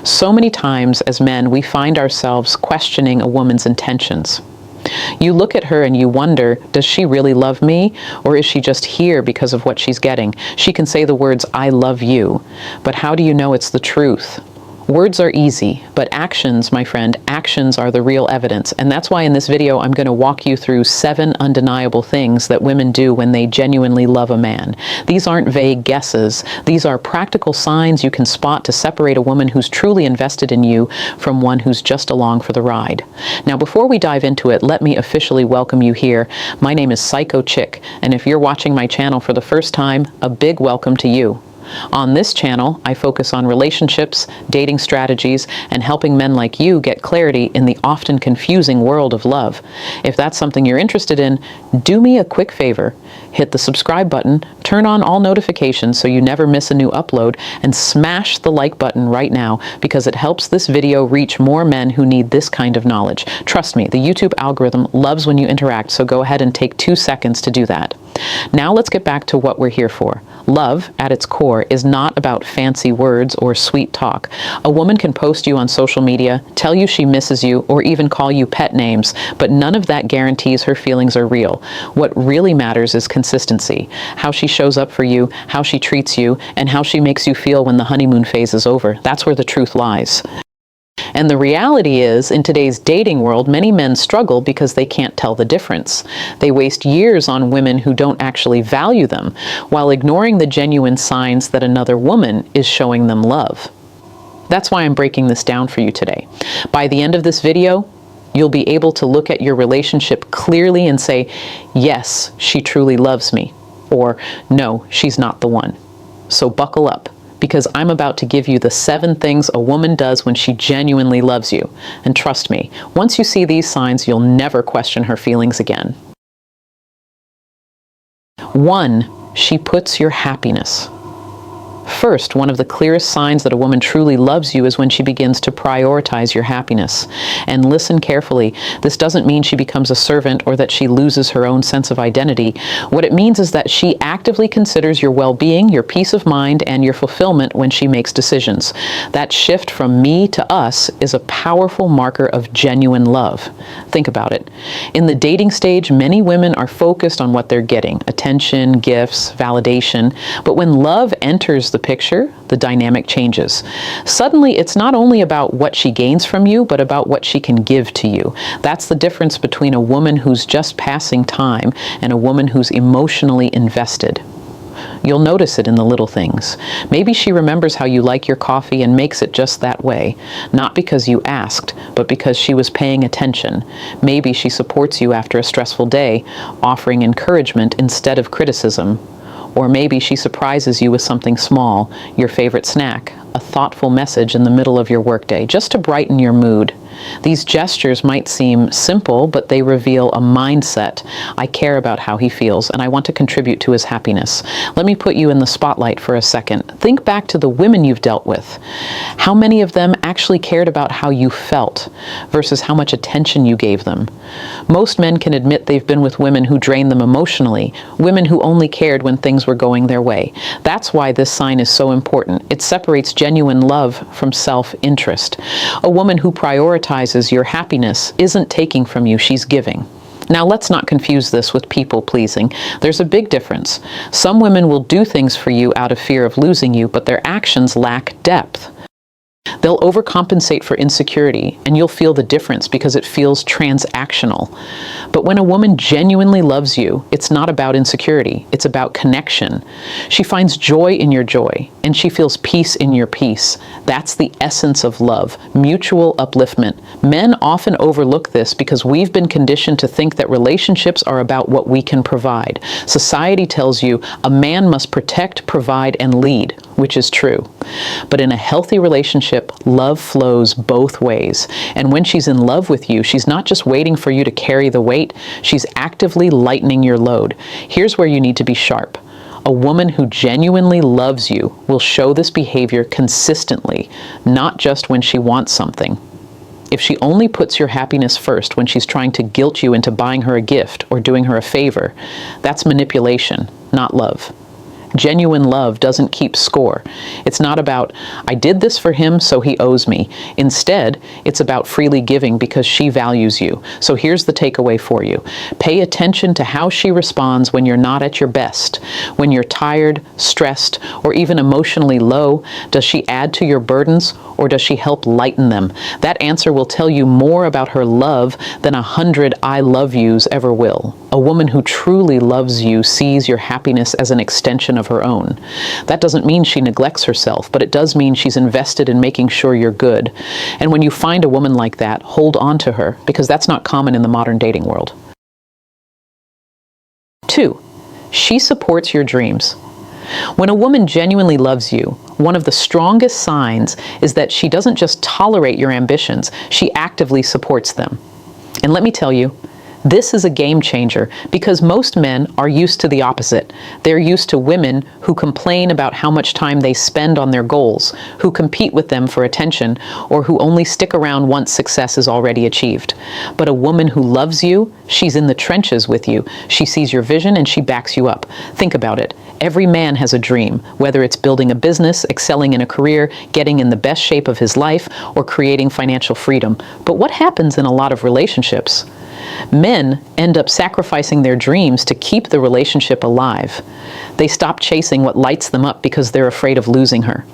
So many times as men, we find ourselves questioning a woman's intentions. You look at her and you wonder, does she really love me? Or is she just here because of what she's getting? She can say the words, I love you, but how do you know it's the truth? Words are easy, but actions, my friend, actions are the real evidence. And that's why in this video, I'm going to walk you through 7 undeniable things that women do when they genuinely love a man. These aren't vague guesses. These are practical signs you can spot to separate a woman who's truly invested in you from one who's just along for the ride. Now, before we dive into it, let me officially welcome you here. My name is Psycho Chick, and if you're watching my channel for the first time, a big welcome to you. On this channel, I focus on relationships, dating strategies, and helping men like you get clarity in the often confusing world of love. If that's something you're interested in, do me a quick favor. Hit the subscribe button, turn on all notifications so you never miss a new upload, and smash the like button right now because it helps this video reach more men who need this kind of knowledge. Trust me, the YouTube algorithm loves when you interact, so go ahead and take 2 seconds to do that. Now let's get back to what we're here for. Love, at its core, is not about fancy words or sweet talk. A woman can post you on social media, tell you she misses you, or even call you pet names, but none of that guarantees her feelings are real. What really matters is consistency, how she shows up for you, how she treats you, and how she makes you feel when the honeymoon phase is over. That's where the truth lies. And the reality is, in today's dating world, many men struggle because they can't tell the difference. They waste years on women who don't actually value them, while ignoring the genuine signs that another woman is showing them love. That's why I'm breaking this down for you today. By the end of this video, you'll be able to look at your relationship clearly and say, yes, she truly loves me, or no, she's not the one. So buckle up, because I'm about to give you the 7 things a woman does when she genuinely loves you. And trust me, once you see these signs, you'll never question her feelings again. 1, she puts your happiness first. One of the clearest signs that a woman truly loves you is when she begins to prioritize your happiness. And listen carefully, this doesn't mean she becomes a servant or that she loses her own sense of identity. What it means is that she actively considers your well-being, your peace of mind, and your fulfillment when she makes decisions. That shift from me to us is a powerful marker of genuine love. Think about it. In the dating stage, many women are focused on what they're getting: attention, gifts, validation. But when love enters the picture, the dynamic changes. Suddenly, it's not only about what she gains from you, but about what she can give to you. That's the difference between a woman who's just passing time and a woman who's emotionally invested. You'll notice it in the little things. Maybe she remembers how you like your coffee and makes it just that way, not because you asked, but because she was paying attention. Maybe she supports you after a stressful day, offering encouragement instead of criticism. Or maybe she surprises you with something small, your favorite snack, a thoughtful message in the middle of your workday, just to brighten your mood. These gestures might seem simple, but they reveal a mindset. I care about how he feels, and I want to contribute to his happiness. Let me put you in the spotlight for a second. Think back to the women you've dealt with. How many of them actually cared about how you felt versus how much attention you gave them? Most men can admit they've been with women who drained them emotionally, women who only cared when things were going their way. That's why this sign is so important. It separates genuine love from self-interest. A woman who prioritizes your happiness isn't taking from you, she's giving. Now, let's not confuse this with people-pleasing. There's a big difference. Some women will do things for you out of fear of losing you, but their actions lack depth. They'll overcompensate for insecurity, and you'll feel the difference because it feels transactional. But when a woman genuinely loves you, it's not about insecurity, it's about connection. She finds joy in your joy, and she feels peace in your peace. That's the essence of love, mutual upliftment. Men often overlook this because we've been conditioned to think that relationships are about what we can provide. Society tells you a man must protect, provide, and lead, which is true. But in a healthy relationship, love flows both ways. And when she's in love with you, she's not just waiting for you to carry the weight, she's actively lightening your load. Here's where you need to be sharp. A woman who genuinely loves you will show this behavior consistently, not just when she wants something. If she only puts your happiness first when she's trying to guilt you into buying her a gift or doing her a favor, that's manipulation, not love. Genuine love doesn't keep score. It's not about, I did this for him, so he owes me. Instead, it's about freely giving because she values you. So here's the takeaway for you. Pay attention to how she responds when you're not at your best. When you're tired, stressed, or even emotionally low, does she add to your burdens or does she help lighten them? That answer will tell you more about her love than 100 I love yous ever will. A woman who truly loves you sees your happiness as an extension of her own. That doesn't mean she neglects herself, but it does mean she's invested in making sure you're good. And when you find a woman like that, hold on to her, because that's not common in the modern dating world. 2, she supports your dreams. When a woman genuinely loves you, one of the strongest signs is that she doesn't just tolerate your ambitions, she actively supports them. And let me tell you, this is a game changer because most men are used to the opposite. They're used to women who complain about how much time they spend on their goals, who compete with them for attention, or who only stick around once success is already achieved. But a woman who loves you, she's in the trenches with you. She sees your vision and she backs you up. Think about it. Every man has a dream, whether it's building a business, excelling in a career, getting in the best shape of his life, or creating financial freedom. But what happens in a lot of relationships? Men end up sacrificing their dreams to keep the relationship alive. They stop chasing what lights them up because they're afraid of losing her.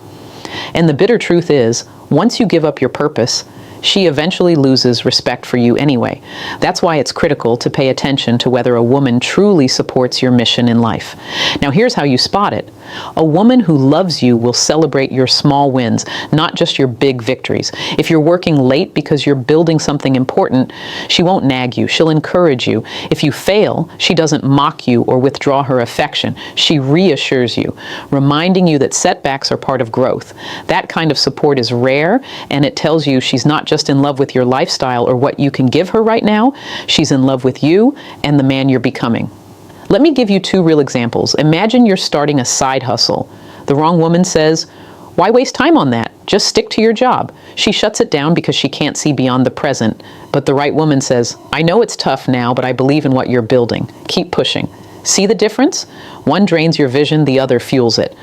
And the bitter truth is, once you give up your purpose, she eventually loses respect for you anyway. That's why it's critical to pay attention to whether a woman truly supports your mission in life. Now here's how you spot it. A woman who loves you will celebrate your small wins, not just your big victories. If you're working late because you're building something important, she won't nag you, she'll encourage you. If you fail, she doesn't mock you or withdraw her affection. She reassures you, reminding you that setbacks are part of growth. That kind of support is rare, and it tells you she's not just in love with your lifestyle or what you can give her right now, she's in love with you and the man you're becoming. Let me give you 2 real examples. Imagine you're starting a side hustle. The wrong woman says, "Why waste time on that? Just stick to your job." She shuts it down because she can't see beyond the present. But the right woman says, "I know it's tough now, but I believe in what you're building. Keep pushing." See the difference? One drains your vision, the other fuels it.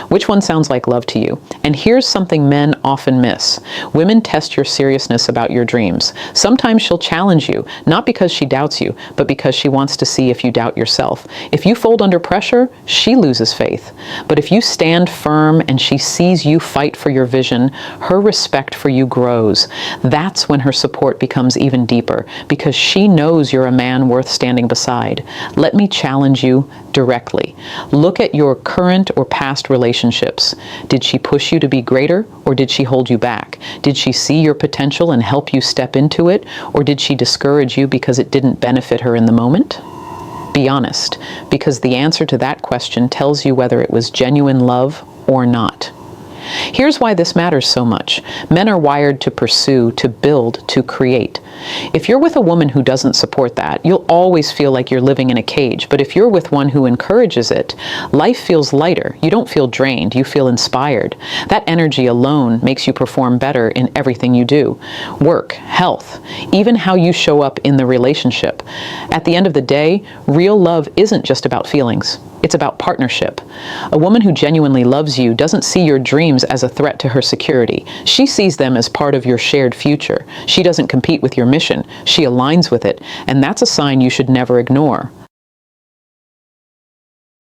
Which one sounds like love to you? And here's something men often miss. Women test your seriousness about your dreams. Sometimes she'll challenge you, not because she doubts you, but because she wants to see if you doubt yourself. If you fold under pressure, she loses faith. But if you stand firm and she sees you fight for your vision, her respect for you grows. That's when her support becomes even deeper, because she knows you're a man worth standing beside. Let me challenge you directly. Look at your current or past relationships. Did she push you to be greater, or did she hold you back? Did she see your potential and help you step into it, or did she discourage you because it didn't benefit her in the moment? Be honest, because the answer to that question tells you whether it was genuine love or not. Here's why this matters so much. Men are wired to pursue, to build, to create. If you're with a woman who doesn't support that, you'll always feel like you're living in a cage. But if you're with one who encourages it, life feels lighter. You don't feel drained, you feel inspired. That energy alone makes you perform better in everything you do. Work, health, even how you show up in the relationship. At the end of the day, real love isn't just about feelings. It's about partnership. A woman who genuinely loves you doesn't see your dreams as a threat to her security. She sees them as part of your shared future. She doesn't compete with your mission. She aligns with it, and that's a sign you should never ignore.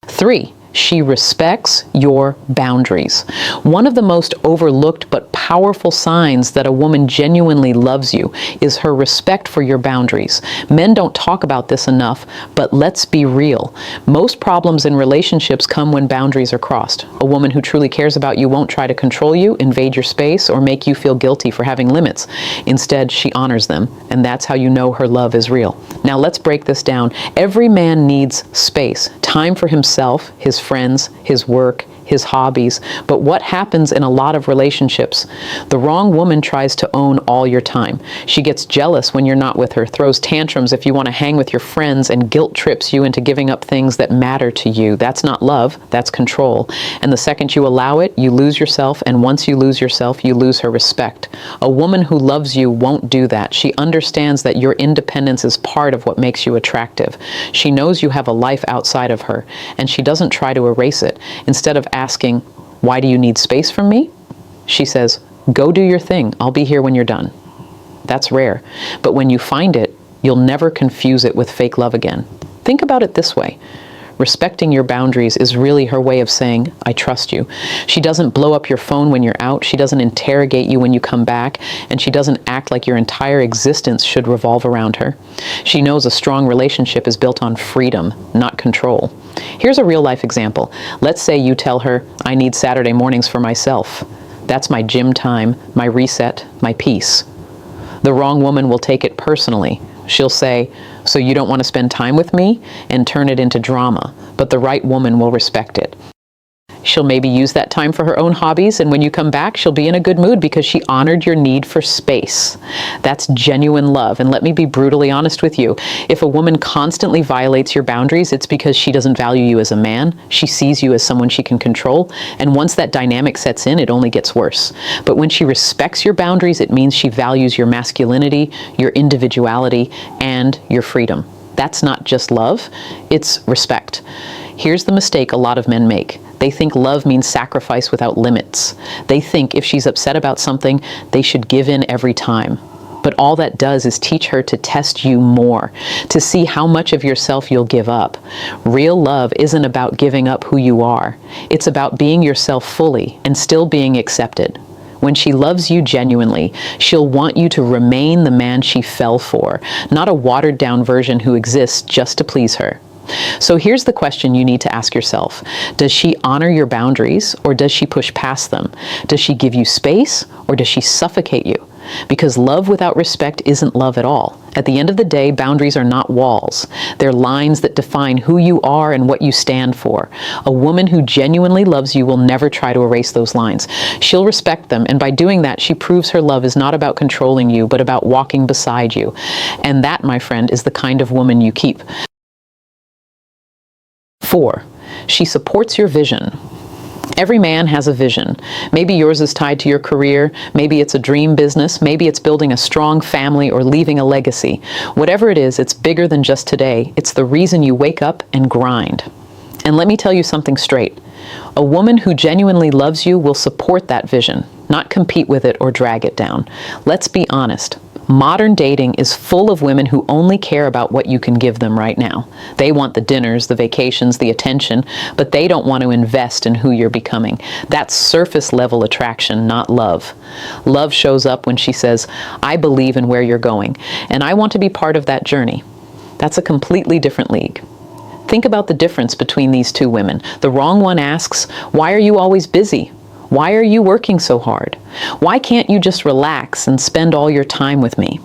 3, she respects your boundaries. One of the most overlooked but powerful signs that a woman genuinely loves you is her respect for your boundaries. Men don't talk about this enough, but let's be real. Most problems in relationships come when boundaries are crossed. A woman who truly cares about you won't try to control you, invade your space, or make you feel guilty for having limits. Instead, she honors them, and that's how you know her love is real. Now let's break this down. Every man needs space, time for himself, his friends, his work, his hobbies. But what happens in a lot of relationships? The wrong woman tries to own all your time. She gets jealous when you're not with her, throws tantrums if you want to hang with your friends, and guilt trips you into giving up things that matter to you. That's not love, that's control. And the second you allow it, you lose yourself, and once you lose yourself, you lose her respect. A woman who loves you won't do that. She understands that your independence is part of what makes you attractive. She knows you have a life outside of her, and she doesn't try to erase it. Instead of asking, "Why do you need space from me?" she says, "Go do your thing. I'll be here when you're done." That's rare. But when you find it, you'll never confuse it with fake love again. Think about it this way. Respecting your boundaries is really her way of saying, "I trust you." She doesn't blow up your phone when you're out. She doesn't interrogate you when you come back. And she doesn't act like your entire existence should revolve around her. She knows a strong relationship is built on freedom, not control. Here's a real-life example. Let's say you tell her, "I need Saturday mornings for myself. That's my gym time, my reset, my peace." The wrong woman will take it personally. She'll say, "So you don't want to spend time with me?" and turn it into drama. But the right woman will respect it. She'll maybe use that time for her own hobbies, and when you come back, she'll be in a good mood because she honored your need for space. That's genuine love, and let me be brutally honest with you. If a woman constantly violates your boundaries, it's because she doesn't value you as a man. She sees you as someone she can control, and once that dynamic sets in, it only gets worse. But when she respects your boundaries, it means she values your masculinity, your individuality, and your freedom. That's not just love, it's respect. Here's the mistake a lot of men make. They think love means sacrifice without limits. They think if she's upset about something, they should give in every time. But all that does is teach her to test you more, to see how much of yourself you'll give up. Real love isn't about giving up who you are. It's about being yourself fully and still being accepted. When she loves you genuinely, she'll want you to remain the man she fell for, not a watered-down version who exists just to please her. So here's the question you need to ask yourself. Does she honor your boundaries, or does she push past them? Does she give you space, or does she suffocate you? Because love without respect isn't love at all. At the end of the day, boundaries are not walls. They're lines that define who you are and what you stand for. A woman who genuinely loves you will never try to erase those lines. She'll respect them, and by doing that, she proves her love is not about controlling you, but about walking beside you. And that, my friend, is the kind of woman you keep. 4, she supports your vision. Every man has a vision. Maybe yours is tied to your career, maybe it's a dream business, maybe it's building a strong family or leaving a legacy. Whatever it is, it's bigger than just today. It's the reason you wake up and grind. And let me tell you something straight. A woman who genuinely loves you will support that vision, not compete with it or drag it down. Let's be honest. Modern dating is full of women who only care about what you can give them right now. They want the dinners, the vacations, the attention, but they don't want to invest in who you're becoming. That's surface level attraction, not love. Love shows up when she says, "I believe in where you're going, and I want to be part of that journey." That's a completely different league. Think about the difference between these two women. The wrong one asks, "Why are you always busy? Why are you working so hard? Why can't you just relax and spend all your time with me?"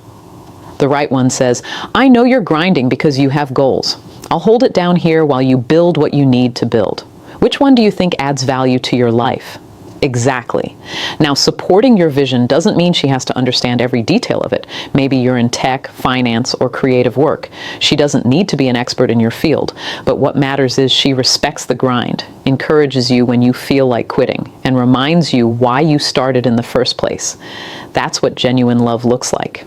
The right one says, "I know you're grinding because you have goals. I'll hold it down here while you build what you need to build." Which one do you think adds value to your life? Exactly. Now, supporting your vision doesn't mean she has to understand every detail of it. Maybe you're in tech, finance, or creative work. She doesn't need to be an expert in your field, but what matters is she respects the grind, encourages you when you feel like quitting, and reminds you why you started in the first place. That's what genuine love looks like.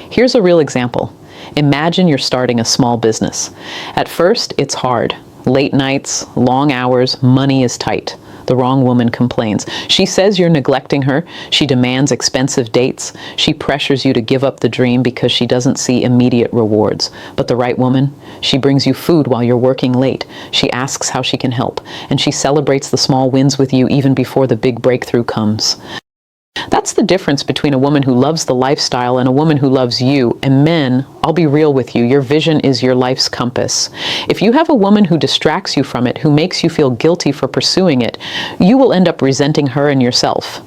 Here's a real example. Imagine you're starting a small business. At first, it's hard. Late nights, long hours, money is tight. The wrong woman complains. She says you're neglecting her. She demands expensive dates. She pressures you to give up the dream because she doesn't see immediate rewards. But the right woman, she brings you food while you're working late. She asks how she can help, and she celebrates the small wins with you even before the big breakthrough comes. That's the difference between a woman who loves the lifestyle and a woman who loves you. And men, I'll be real with you, your vision is your life's compass. If you have a woman who distracts you from it, who makes you feel guilty for pursuing it, you will end up resenting her and yourself.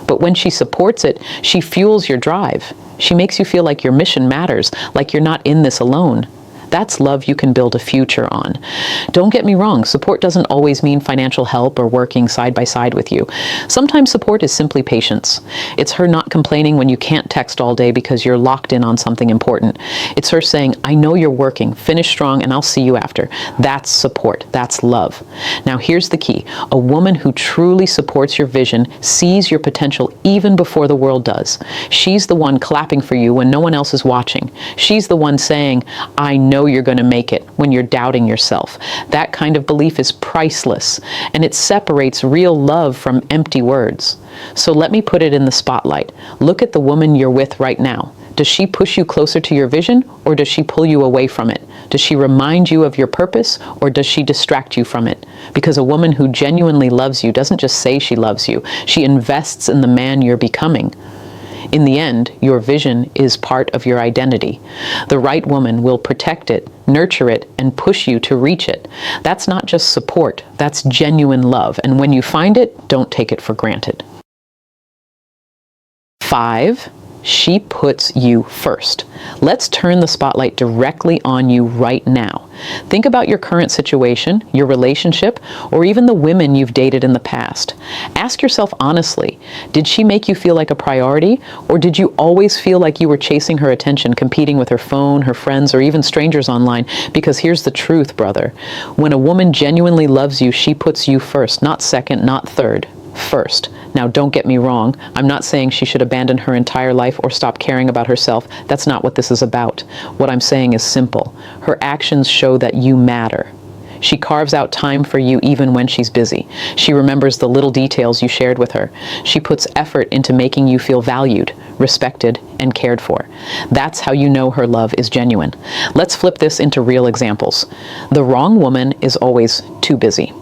But when she supports it, she fuels your drive. She makes you feel like your mission matters, like you're not in this alone. That's love you can build a future on. Don't get me wrong, support doesn't always mean financial help or working side by side with you. Sometimes support is simply patience. It's her not complaining when you can't text all day because you're locked in on something important. It's her saying, I know you're working, finish strong, and I'll see you after. That's support. That's love. Now here's the key. A woman who truly supports your vision sees your potential even before the world does. She's the one clapping for you when no one else is watching. She's the one saying, I know you're going to make it, when you're doubting yourself. That kind of belief is priceless, and it separates real love from empty words. So let me put it in the spotlight. Look at the woman you're with right now. Does she push you closer to your vision, or does she pull you away from it? Does she remind you of your purpose, or does she distract you from it? Because a woman who genuinely loves you doesn't just say she loves you. She invests in the man you're becoming. In the end, your vision is part of your identity. The right woman will protect it, nurture it, and push you to reach it. That's not just support, that's genuine love. And when you find it, don't take it for granted. 5. She puts you first. Let's turn the spotlight directly on you right now. Think about your current situation, your relationship, or even the women you've dated in the past. Ask yourself honestly, did she make you feel like a priority, or did you always feel like you were chasing her attention, competing with her phone, her friends, or even strangers online? Because here's the truth, brother. When a woman genuinely loves you, she puts you first, not second, not third. First. Now, don't get me wrong. I'm not saying she should abandon her entire life or stop caring about herself. That's not what this is about. What I'm saying is simple. Her actions show that you matter. She carves out time for you even when she's busy. She remembers the little details you shared with her. She puts effort into making you feel valued, respected, and cared for. That's how you know her love is genuine. Let's flip this into real examples. The wrong woman is always too busy.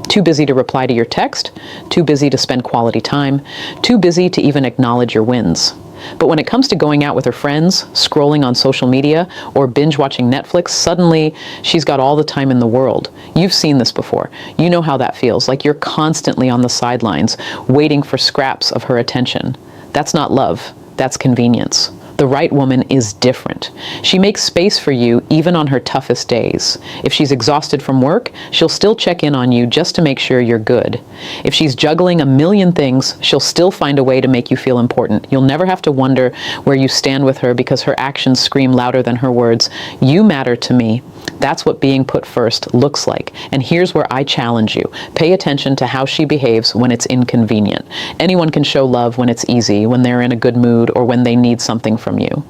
Too busy to reply to your text, too busy to spend quality time, too busy to even acknowledge your wins. But when it comes to going out with her friends, scrolling on social media, or binge watching Netflix, suddenly she's got all the time in the world. You've seen this before. You know how that feels, like you're constantly on the sidelines, waiting for scraps of her attention. That's not love, that's convenience. The right woman is different. She makes space for you even on her toughest days. If she's exhausted from work, she'll still check in on you just to make sure you're good. If she's juggling a million things, she'll still find a way to make you feel important. You'll never have to wonder where you stand with her because her actions scream louder than her words. You matter to me. That's what being put first looks like. And here's where I challenge you. Pay attention to how she behaves when it's inconvenient. Anyone can show love when it's easy, when they're in a good mood, or when they need something from you.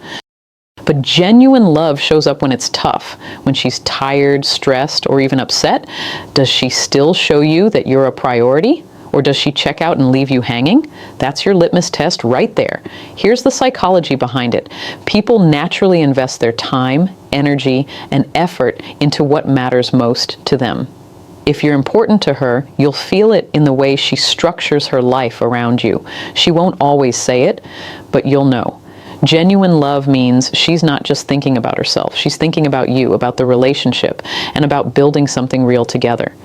But genuine love shows up when it's tough, when she's tired, stressed, or even upset. Does she still show you that you're a priority? Or does she check out and leave you hanging? That's your litmus test right there. Here's the psychology behind it. People naturally invest their time, energy, and effort into what matters most to them. If you're important to her, you'll feel it in the way she structures her life around you. She won't always say it, but you'll know. Genuine love means she's not just thinking about herself. She's thinking about you, about the relationship, and about building something real together.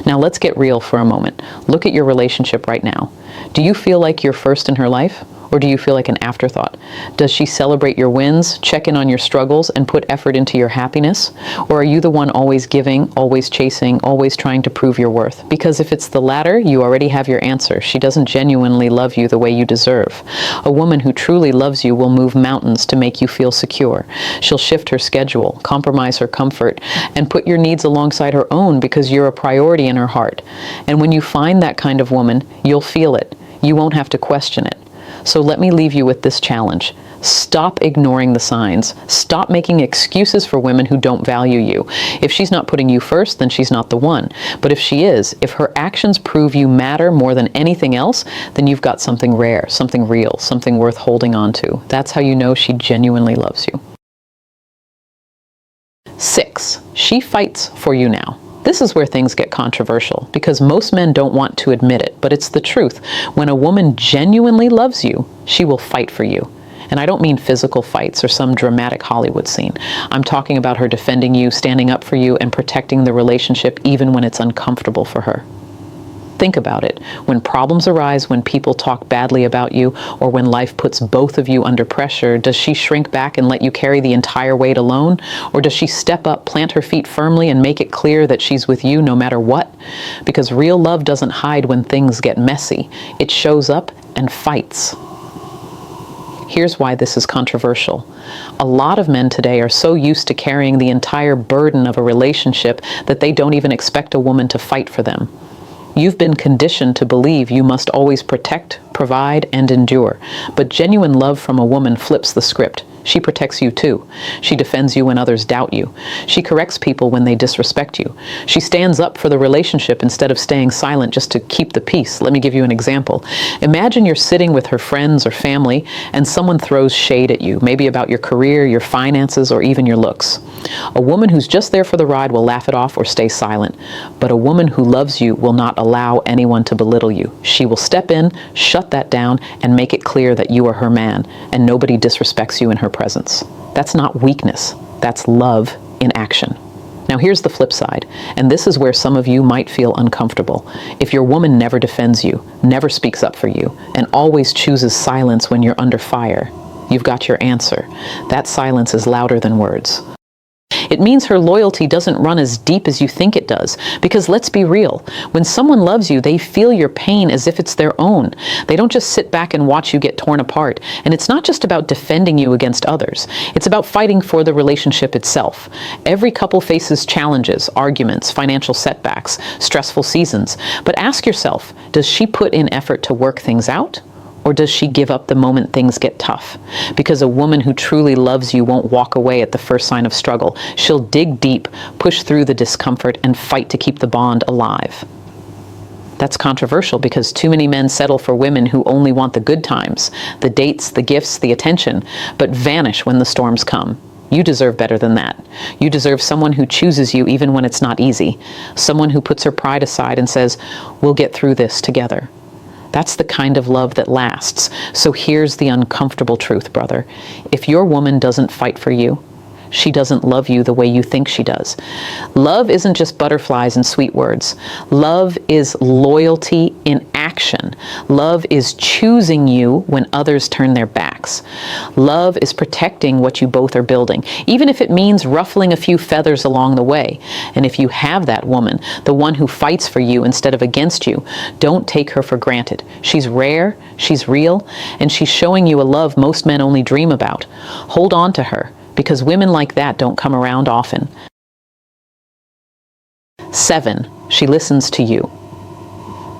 Now let's get real for a moment. Look at your relationship right now. Do you feel like you're first in her life? Or do you feel like an afterthought? Does she celebrate your wins, check in on your struggles, and put effort into your happiness? Or are you the one always giving, always chasing, always trying to prove your worth? Because if it's the latter, you already have your answer. She doesn't genuinely love you the way you deserve. A woman who truly loves you will move mountains to make you feel secure. She'll shift her schedule, compromise her comfort, and put your needs alongside her own because you're a priority in her heart. And when you find that kind of woman, you'll feel it. You won't have to question it. So let me leave you with this challenge. Stop ignoring the signs. Stop making excuses for women who don't value you. If she's not putting you first, then she's not the one. But if she is, if her actions prove you matter more than anything else, then you've got something rare, something real, something worth holding on to. That's how you know she genuinely loves you. 6. She fights for you now. This is where things get controversial because most men don't want to admit it, but it's the truth. When a woman genuinely loves you, she will fight for you. And I don't mean physical fights or some dramatic Hollywood scene. I'm talking about her defending you, standing up for you, and protecting the relationship even when it's uncomfortable for her. Think about it. When problems arise, when people talk badly about you, or when life puts both of you under pressure, does she shrink back and let you carry the entire weight alone? Or does she step up, plant her feet firmly, and make it clear that she's with you no matter what? Because real love doesn't hide when things get messy. It shows up and fights. Here's why this is controversial. A lot of men today are so used to carrying the entire burden of a relationship that they don't even expect a woman to fight for them. You've been conditioned to believe you must always protect, provide, and endure. But genuine love from a woman flips the script. She protects you too. She defends you when others doubt you. She corrects people when they disrespect you. She stands up for the relationship instead of staying silent just to keep the peace. Let me give you an example. Imagine you're sitting with her friends or family and someone throws shade at you, maybe about your career, your finances, or even your looks. A woman who's just there for the ride will laugh it off or stay silent. But a woman who loves you will not allow anyone to belittle you. She will step in, shut that down, and make it clear that you are her man, and nobody disrespects you in her presence. That's not weakness. That's love in action. Now here's the flip side, and this is where some of you might feel uncomfortable. If your woman never defends you, never speaks up for you, and always chooses silence when you're under fire, you've got your answer. That silence is louder than words. It means her loyalty doesn't run as deep as you think it does. Because let's be real, when someone loves you, they feel your pain as if it's their own. They don't just sit back and watch you get torn apart. And it's not just about defending you against others. It's about fighting for the relationship itself. Every couple faces challenges, arguments, financial setbacks, stressful seasons. But ask yourself, does she put in effort to work things out? Or does she give up the moment things get tough? Because a woman who truly loves you won't walk away at the first sign of struggle. She'll dig deep, push through the discomfort, and fight to keep the bond alive. That's controversial because too many men settle for women who only want the good times, the dates, the gifts, the attention, but vanish when the storms come. You deserve better than that. You deserve someone who chooses you even when it's not easy. Someone who puts her pride aside and says, "We'll get through this together." That's the kind of love that lasts. So here's the uncomfortable truth, brother. If your woman doesn't fight for you, she doesn't love you the way you think she does. Love isn't just butterflies and sweet words. Love is loyalty in action. Love is choosing you when others turn their backs. Love is protecting what you both are building, even if it means ruffling a few feathers along the way. And if you have that woman, the one who fights for you instead of against you, don't take her for granted. She's rare, she's real, and she's showing you a love most men only dream about. Hold on to her, because women like that don't come around often. 7, she listens to you.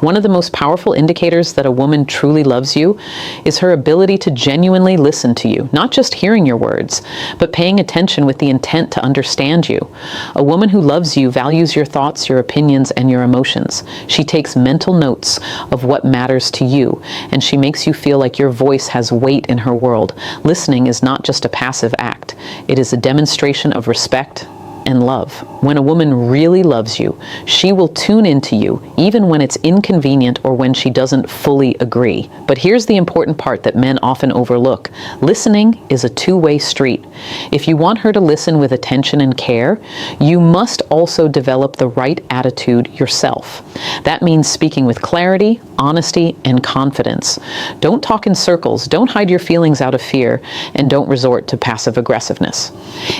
One of the most powerful indicators that a woman truly loves you is her ability to genuinely listen to you, not just hearing your words, but paying attention with the intent to understand you. A woman who loves you values your thoughts, your opinions, and your emotions. She takes mental notes of what matters to you, and she makes you feel like your voice has weight in her world. Listening is not just a passive act. It is a demonstration of respect and love. When a woman really loves you, she will tune into you, even when it's inconvenient or when she doesn't fully agree. But here's the important part that men often overlook. Listening is a two-way street. If you want her to listen with attention and care, you must also develop the right attitude yourself. That means speaking with clarity, honesty, and confidence. Don't talk in circles, don't hide your feelings out of fear, and don't resort to passive aggressiveness.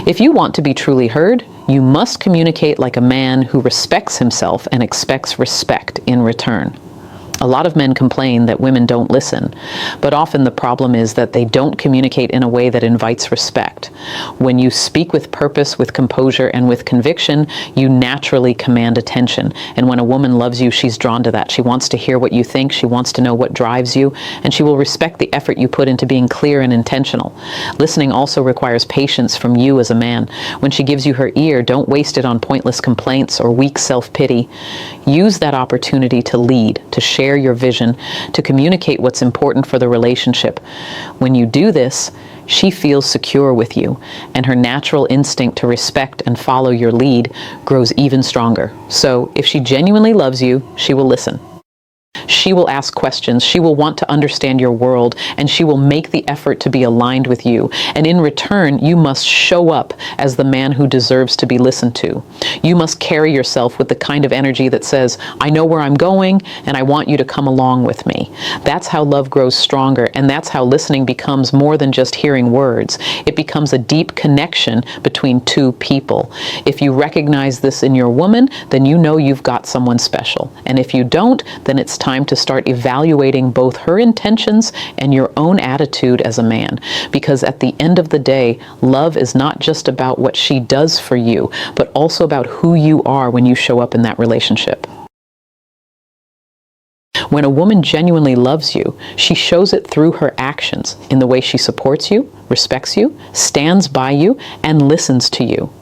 If you want to be truly heard, you must communicate like a man who respects himself and expects respect in return. A lot of men complain that women don't listen, but often the problem is that they don't communicate in a way that invites respect. When you speak with purpose, with composure, and with conviction, you naturally command attention. And when a woman loves you, she's drawn to that. She wants to hear what you think, she wants to know what drives you, and she will respect the effort you put into being clear and intentional. Listening also requires patience from you as a man. When she gives you her ear, don't waste it on pointless complaints or weak self-pity. Use that opportunity to lead, to share your vision, to communicate what's important for the relationship. When you do this, she feels secure with you, and her natural instinct to respect and follow your lead grows even stronger. So, if she genuinely loves you, she will listen. She will ask questions. She will want to understand your world, and she will make the effort to be aligned with you. And in return, you must show up as the man who deserves to be listened to. You must carry yourself with the kind of energy that says, I know where I'm going, and I want you to come along with me. That's how love grows stronger, and that's how listening becomes more than just hearing words. It becomes a deep connection between two people. If you recognize this in your woman, then you know you've got someone special. And if you don't, then it's time to start evaluating both her intentions and your own attitude as a man. Because at the end of the day, love is not just about what she does for you, but also about who you are when you show up in that relationship. When a woman genuinely loves you, she shows it through her actions, in the way she supports you, respects you, stands by you, and listens to you.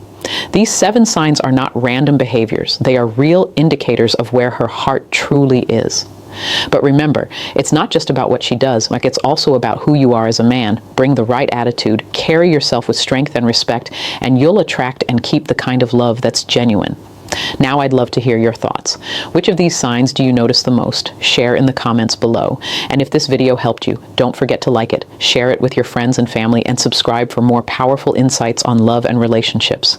These 7 signs are not random behaviors. They are real indicators of where her heart truly is. But remember, it's not just about what she does, like it's also about who you are as a man. Bring the right attitude, carry yourself with strength and respect, and you'll attract and keep the kind of love that's genuine. Now I'd love to hear your thoughts. Which of these signs do you notice the most? Share in the comments below. And if this video helped you, don't forget to like it, share it with your friends and family, and subscribe for more powerful insights on love and relationships.